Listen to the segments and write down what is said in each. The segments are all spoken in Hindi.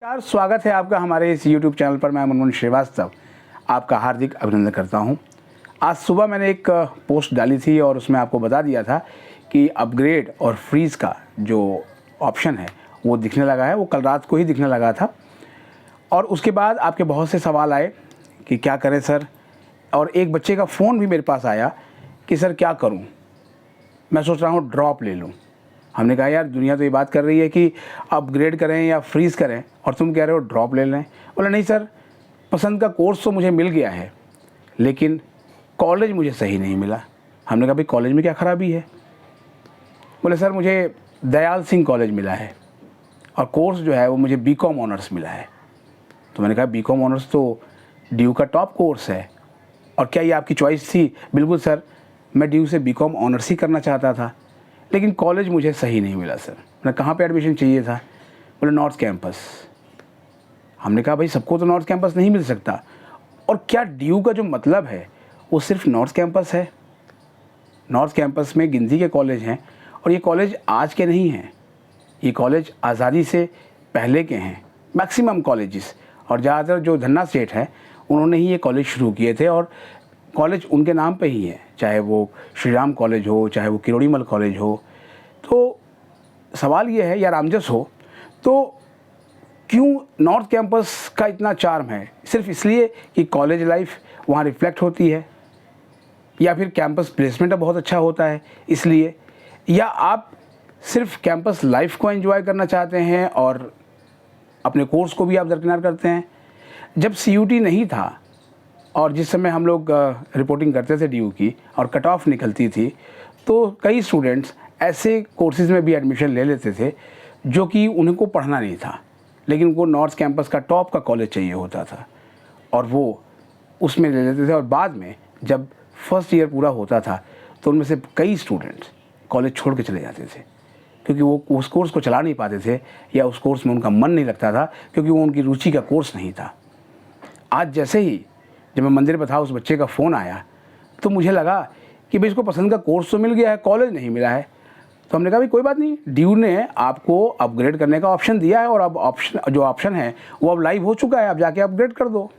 नमस्कार, स्वागत है आपका हमारे इस YouTube चैनल पर। मैं मुनमुन श्रीवास्तव आपका हार्दिक अभिनंदन करता हूं। आज सुबह मैंने एक पोस्ट डाली थी और उसमें आपको बता दिया था कि अपग्रेड और फ्रीज़ का जो ऑप्शन है वो दिखने लगा है। वो कल रात को ही दिखने लगा था और उसके बाद आपके बहुत से सवाल आए कि क्या करें सर, और एक बच्चे का फ़ोन भी मेरे पास आया कि सर क्या करूँ, मैं सोच रहा हूँ ड्रॉप ले लूँ। हमने कहा यार, दुनिया तो ये बात कर रही है कि अपग्रेड करें या फ्रीज़ करें और तुम कह रहे हो ड्रॉप ले लें। बोला नहीं सर, पसंद का कोर्स तो मुझे मिल गया है लेकिन कॉलेज मुझे सही नहीं मिला। हमने कहा भाई कॉलेज में क्या ख़राबी है? बोले सर मुझे दयाल सिंह कॉलेज मिला है और कोर्स जो है वो मुझे बीकॉम ऑनर्स मिला है। तो मैंने कहा बीकॉम ऑनर्स तो ड्यू का टॉप कोर्स है, और क्या ये आपकी चॉइस थी? बिल्कुल सर, मैं ड्यू से बीकॉम ऑनर्स ही करना चाहता था लेकिन कॉलेज मुझे सही नहीं मिला सर। मैंने कहाँ पे एडमिशन चाहिए था? बोले नॉर्थ कैंपस। हमने कहा भाई सबको तो नॉर्थ कैंपस नहीं मिल सकता, और क्या ड्यू का जो मतलब है वो सिर्फ नॉर्थ कैंपस है? नॉर्थ कैंपस में गिनती के कॉलेज हैं और ये कॉलेज आज के नहीं हैं, ये कॉलेज आज़ादी से पहले के हैं। मैक्सिमम कॉलेजेस और ज़्यादातर जो धन्ना सेठ हैं उन्होंने ही ये कॉलेज शुरू किए थे और कॉलेज उनके नाम पे ही है, चाहे वो श्री राम कॉलेज हो, चाहे वो किरोड़ीमल कॉलेज हो। तो सवाल ये है, या रामजस हो, तो क्यों नॉर्थ कैंपस का इतना चार्म है? सिर्फ इसलिए कि कॉलेज लाइफ वहाँ रिफ्लेक्ट होती है, या फिर कैंपस प्लेसमेंट बहुत अच्छा होता है इसलिए, या आप सिर्फ कैंपस लाइफ को एंजॉय करना चाहते हैं और अपने कोर्स को भी आप दरकिनार करते हैं? जब CUT नहीं था और जिस समय हम लोग रिपोर्टिंग करते थे ड्यू की और कट ऑफ निकलती थी, तो कई स्टूडेंट्स ऐसे कोर्सेज़ में भी एडमिशन ले लेते थे जो कि उनको पढ़ना नहीं था लेकिन उनको नॉर्थ कैंपस का टॉप का कॉलेज चाहिए होता था और वो उसमें ले लेते थे। और बाद में जब फर्स्ट ईयर पूरा होता था तो उनमें से कई स्टूडेंट्स कॉलेज छोड़ के चले जाते थे क्योंकि वो उस कोर्स को चला नहीं पाते थे या उस कोर्स में उनका मन नहीं लगता था क्योंकि वो उनकी रुचि का कोर्स नहीं था। आज जैसे ही जब मैं मंदिर पर था उस बच्चे का फ़ोन आया तो मुझे लगा कि भाई इसको पसंद का कोर्स तो मिल गया है, कॉलेज नहीं मिला है। तो हमने कहा भाई कोई बात नहीं, ड्यू ने आपको अपग्रेड करने का ऑप्शन दिया है और अब ऑप्शन है वो अब लाइव हो चुका है, आप जाके अपग्रेड कर दो।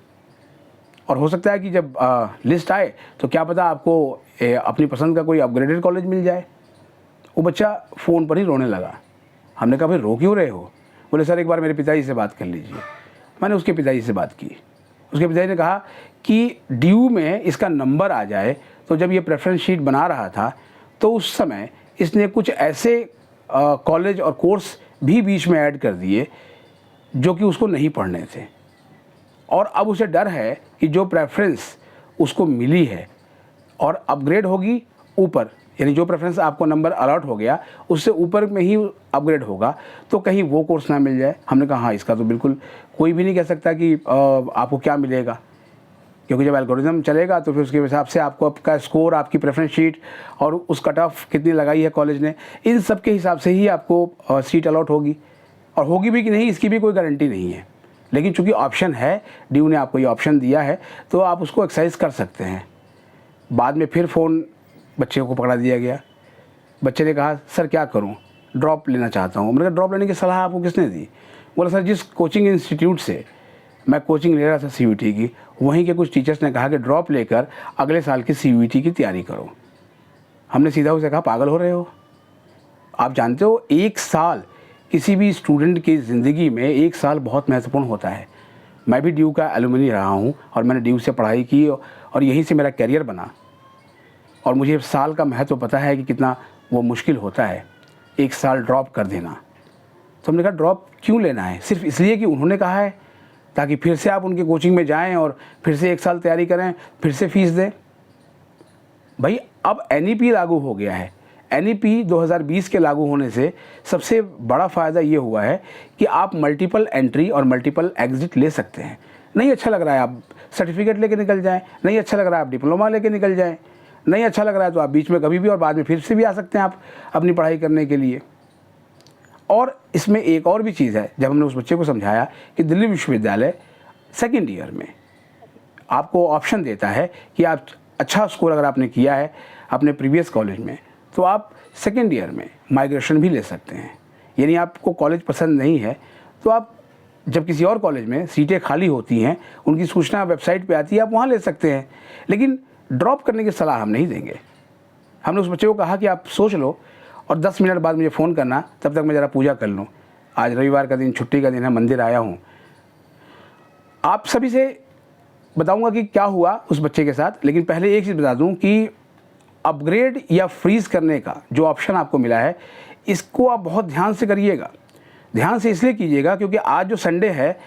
और हो सकता है कि जब लिस्ट आए तो क्या पता आपको अपनी पसंद का कोई अपग्रेडेड कॉलेज मिल जाए। वो बच्चा फ़ोन पर ही रोने लगा। हमने कहा भाई रो क्यों रहे हो? बोले सर एक बार मेरे पिताजी से बात कर लीजिए। मैंने उसके पिताजी से बात की। उसके पिताजी ने कहा कि ड्यू में इसका नंबर आ जाए, तो जब ये प्रेफरेंस शीट बना रहा था तो उस समय इसने कुछ ऐसे कॉलेज और कोर्स भी बीच में ऐड कर दिए जो कि उसको नहीं पढ़ने थे, और अब उसे डर है कि जो प्रेफरेंस उसको मिली है और अपग्रेड होगी ऊपर, यानी जो प्रेफरेंस आपको नंबर अलॉट हो गया उससे ऊपर में ही अपग्रेड होगा, तो कहीं वो कोर्स ना मिल जाए। हमने कहा हाँ, इसका तो बिल्कुल कोई भी नहीं कह सकता कि आपको क्या मिलेगा, क्योंकि जब एल्गोरिज्म चलेगा तो फिर उसके हिसाब से आपको आपका स्कोर, आपकी प्रेफरेंस शीट और उस कट ऑफ कितनी लगाई है कॉलेज ने, इन सब के हिसाब से ही आपको सीट अलॉट होगी, और होगी भी कि नहीं इसकी भी कोई गारंटी नहीं है। लेकिन चूंकि ऑप्शन है, ड्यू ने आपको ये ऑप्शन दिया है तो आप उसको एक्सरसाइज कर सकते हैं। बाद में फिर फ़ोन बच्चे को पकड़ा दिया गया। बच्चे ने कहा सर क्या करूं, ड्रॉप लेना चाहता हूं। मैंने कहा ड्रॉप लेने की सलाह आपको किसने दी? बोला सर जिस कोचिंग इंस्टीट्यूट से मैं कोचिंग ले रहा था CUT की, वहीं के कुछ टीचर्स ने कहा कि ड्रॉप लेकर अगले साल की CUT की तैयारी करो। हमने सीधा उसे कहा पागल हो रहे हो? आप जानते हो 1 साल किसी भी स्टूडेंट की ज़िंदगी में 1 साल बहुत महत्वपूर्ण होता है। मैं भी ड्यू का एलुमनी रहा हूँ और मैंने ड्यू से पढ़ाई की और यहीं से मेरा करियर बना, और मुझे साल का महत्व पता है कि कितना वो मुश्किल होता है 1 साल ड्रॉप कर देना। तो हमने कहा ड्रॉप क्यों लेना है? सिर्फ इसलिए कि उन्होंने कहा है, ताकि फिर से आप उनकी कोचिंग में जाएं और फिर से 1 साल तैयारी करें, फिर से फीस दें? भाई अब NEP लागू हो गया है। NEP 2020 के लागू होने से सबसे बड़ा फ़ायदा ये हुआ है कि आप मल्टीपल एंट्री और मल्टीपल एग्ज़िट ले सकते हैं। नहीं अच्छा लग रहा है आप सर्टिफिकेट लेके निकल जाएं, नहीं अच्छा लग रहा है आप डिप्लोमा लेके निकल जाएं, नहीं अच्छा लग रहा है तो आप बीच में कभी भी और बाद में फिर से भी आ सकते हैं आप अपनी पढ़ाई करने के लिए। और इसमें एक और भी चीज़ है, जब हमने उस बच्चे को समझाया कि दिल्ली विश्वविद्यालय सेकेंड ईयर में आपको ऑप्शन देता है कि आप अच्छा स्कोर अगर आपने किया है अपने प्रीवियस कॉलेज में तो आप सेकेंड ईयर में माइग्रेशन भी ले सकते हैं। यानी आपको कॉलेज पसंद नहीं है तो आप जब किसी और कॉलेज में सीटें खाली होती हैं, उनकी सूचना वेबसाइट पे आती है, आप वहाँ ले सकते हैं, लेकिन ड्रॉप करने की सलाह हम नहीं देंगे। हमने उस बच्चे को कहा कि आप सोच लो और 10 मिनट बाद मुझे फ़ोन करना, तब तक मैं ज़रा पूजा कर लूँ। आज रविवार का दिन, छुट्टी का दिन है, मंदिर आया हूँ। आप सभी से बताऊंगा कि क्या हुआ उस बच्चे के साथ, लेकिन पहले एक चीज़ बता दूं कि अपग्रेड या फ्रीज़ करने का जो ऑप्शन आपको मिला है, इसको आप बहुत ध्यान से करिएगा। ध्यान से इसलिए कीजिएगा क्योंकि आज जो संडे है,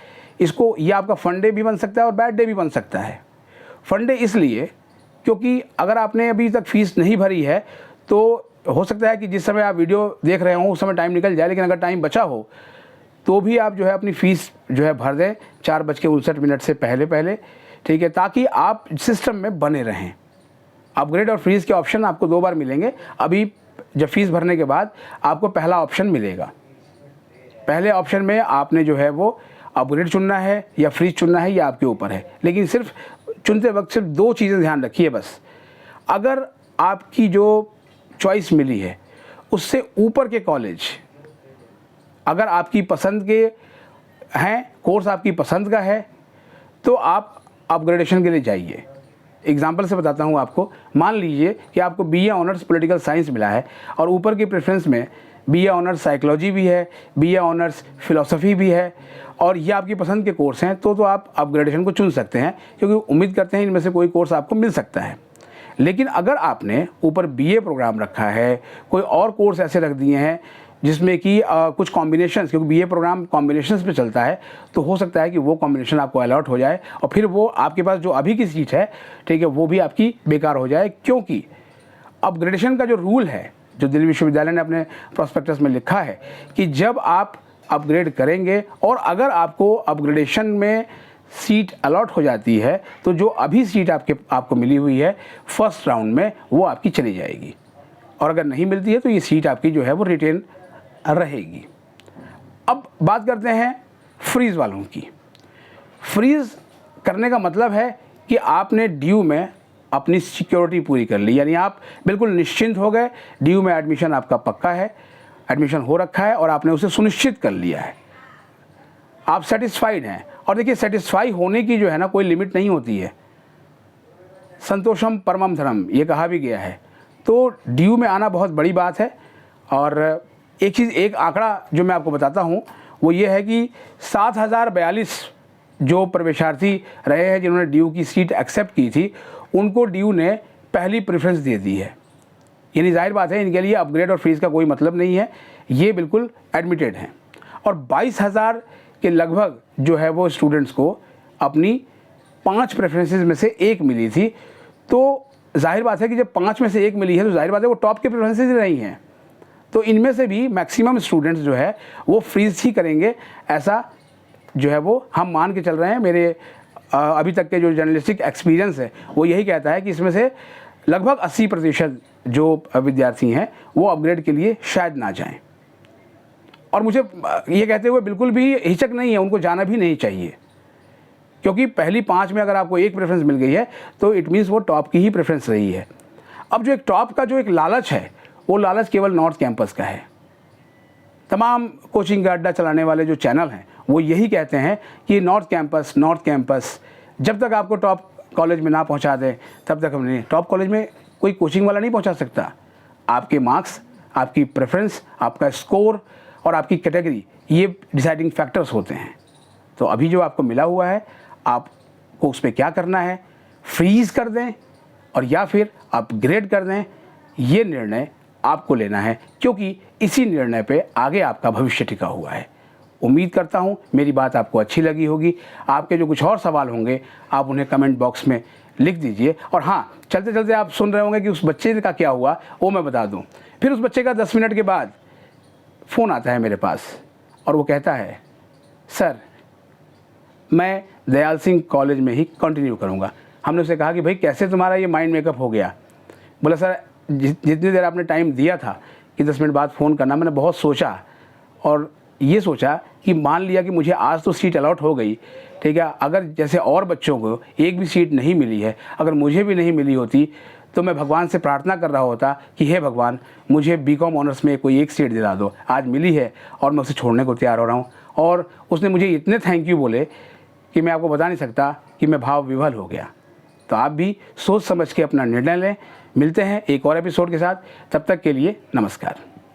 इसको ये आपका फन डे भी बन सकता है और बैड डे भी बन सकता है। फन डे इसलिए क्योंकि अगर आपने अभी तक फ़ीस नहीं भरी है तो हो सकता है कि जिस समय आप वीडियो देख रहे हो उस समय टाइम निकल जाए, लेकिन अगर टाइम बचा हो तो भी आप जो है अपनी फ़ीस जो है भर दें 4:59 से पहले, ठीक है, ताकि आप सिस्टम में बने रहें। अपग्रेड और फ्रीज़ के ऑप्शन आपको 2 बार मिलेंगे। अभी जब फ़ीस भरने के बाद आपको पहला ऑप्शन मिलेगा। पहले ऑप्शन में आपने जो है वो अपग्रेड चुनना है या फ्रीज चुनना है, ये आपके ऊपर है, लेकिन सिर्फ चुनते वक्त सिर्फ 2 चीज़ें ध्यान रखिए बस। अगर आपकी जो चॉइस मिली है उससे ऊपर के कॉलेज अगर आपकी पसंद के हैं, कोर्स आपकी पसंद का है, तो आप अपग्रेडेशन के लिए जाइए। एग्जाम्पल से बताता हूँ आपको। मान लीजिए कि आपको BA ऑनर्स पॉलिटिकल साइंस मिला है और ऊपर की प्रेफरेंस में BA ऑनर्स साइकोलॉजी भी है, BA ऑनर्स फिलॉसफी भी है और ये आपकी पसंद के कोर्स हैं, तो आप अपग्रेडेशन को चुन सकते हैं, क्योंकि उम्मीद करते हैं इनमें से कोई कोर्स आपको मिल सकता है। लेकिन अगर आपने ऊपर BA प्रोग्राम रखा है, कोई और कोर्स ऐसे रख दिए हैं जिसमें कि कुछ कॉम्बिनेशंस, क्योंकि BA प्रोग्राम कॉम्बिनेशंस पे चलता है, तो हो सकता है कि वो कॉम्बिनेशन आपको अलॉट हो जाए और फिर वो आपके पास जो अभी की सीट है, ठीक है, वो भी आपकी बेकार हो जाए। क्योंकि अपग्रेडेशन का जो रूल है, जो दिल्ली विश्वविद्यालय ने अपने प्रोस्पेक्टस में लिखा है कि जब आप अपग्रेड करेंगे और अगर आपको अपग्रेडेशन में सीट अलॉट हो जाती है, तो जो अभी सीट आपको मिली हुई है फर्स्ट राउंड में, वो आपकी चली जाएगी, और अगर नहीं मिलती है तो ये सीट आपकी जो है वो रिटेन रहेगी। अब बात करते हैं फ्रीज़ वालों की। फ्रीज़ करने का मतलब है कि आपने ड्यू में अपनी सिक्योरिटी पूरी कर ली, यानी आप बिल्कुल निश्चिंत हो गए, ड्यू में एडमिशन आपका पक्का है, एडमिशन हो रखा है और आपने उसे सुनिश्चित कर लिया है, आप सेटिस्फाइड हैं। और देखिए, सेटिस्फाई होने की जो है ना कोई लिमिट नहीं होती है। संतोषम परमम धर्म, ये कहा भी गया है। तो ड्यू में आना बहुत बड़ी बात है। और एक आंकड़ा जो मैं आपको बताता हूँ वो ये है कि 7042 जो प्रवेशार्थी रहे हैं जिन्होंने ड्यू की सीट एक्सेप्ट की थी, उनको ड्यू ने पहली प्रेफरेंस दे दी है। यानी जाहिर बात है इनके लिए अपग्रेड और फ्रीज का कोई मतलब नहीं है, ये बिल्कुल एडमिटेड हैं। और 22,000 के लगभग जो है वो स्टूडेंट्स को अपनी 5 प्रेफरेंसेस में से एक मिली थी। तो जाहिर बात है कि जब 5 में से एक मिली है तो जाहिर बात है वो टॉप के प्रेफरेंसेस ही नहीं हैं। तो इनमें से भी मैक्सिमम स्टूडेंट्स जो है वो फ्रीज ही करेंगे, ऐसा जो है वो हम मान के चल रहे हैं। मेरे अभी तक के जो जर्नलिस्टिक एक्सपीरियंस है वो यही कहता है कि इसमें से लगभग 80% जो विद्यार्थी हैं वो अपग्रेड के लिए शायद ना जाएं। और मुझे ये कहते हुए बिल्कुल भी हिचक नहीं है, उनको जाना भी नहीं चाहिए, क्योंकि पहली 5 में अगर आपको एक प्रेफरेंस मिल गई है तो इट मीन्स वो टॉप की ही प्रेफरेंस रही है। अब जो एक टॉप का जो एक लालच है, वो लालच केवल नॉर्थ कैंपस का है। तमाम कोचिंग का अड्डा चलाने वाले जो चैनल हैं वो यही कहते हैं कि नॉर्थ कैंपस, जब तक आपको टॉप कॉलेज में ना पहुंचा दें तब तक हम नहीं। टॉप कॉलेज में कोई कोचिंग वाला नहीं पहुंचा सकता। आपके मार्क्स, आपकी प्रेफरेंस, आपका स्कोर और आपकी कैटेगरी, ये डिसाइडिंग फैक्टर्स होते हैं। तो अभी जो आपको मिला हुआ है, आपको उस पर क्या करना है, फ्रीज कर दें और या फिर अपग्रेड कर दें, ये निर्णय आपको लेना है, क्योंकि इसी निर्णय पे आगे आपका भविष्य टिका हुआ है। उम्मीद करता हूँ मेरी बात आपको अच्छी लगी होगी। आपके जो कुछ और सवाल होंगे आप उन्हें कमेंट बॉक्स में लिख दीजिए। और हाँ, चलते चलते आप सुन रहे होंगे कि उस बच्चे का क्या हुआ, वो मैं बता दूँ। फिर उस बच्चे का 10 मिनट के बाद फ़ोन आता है मेरे पास और वो कहता है, सर मैं दयाल सिंह कॉलेज में ही कंटिन्यू करूँगा। हमने उसे कहा कि भाई कैसे तुम्हारा ये माइंड मेकअप हो गया। बोला सर जितनी देर आपने टाइम दिया था कि 10 मिनट बाद फ़ोन करना, मैंने बहुत सोचा और ये सोचा कि मान लिया कि मुझे आज तो सीट अलॉट हो गई, ठीक है, अगर जैसे और बच्चों को एक भी सीट नहीं मिली है, अगर मुझे भी नहीं मिली होती तो मैं भगवान से प्रार्थना कर रहा होता कि हे भगवान मुझे BCom ऑनर्स में कोई एक सीट दिला दो। आज मिली है और मैं उसे छोड़ने को तैयार हो रहा हूँ। और उसने मुझे इतने थैंक यू बोले कि मैं आपको बता नहीं सकता कि मैं भाव विवल हो गया। तो आप भी सोच समझ के अपना निर्णय लें। मिलते हैं एक और एपिसोड के साथ, तब तक के लिए नमस्कार।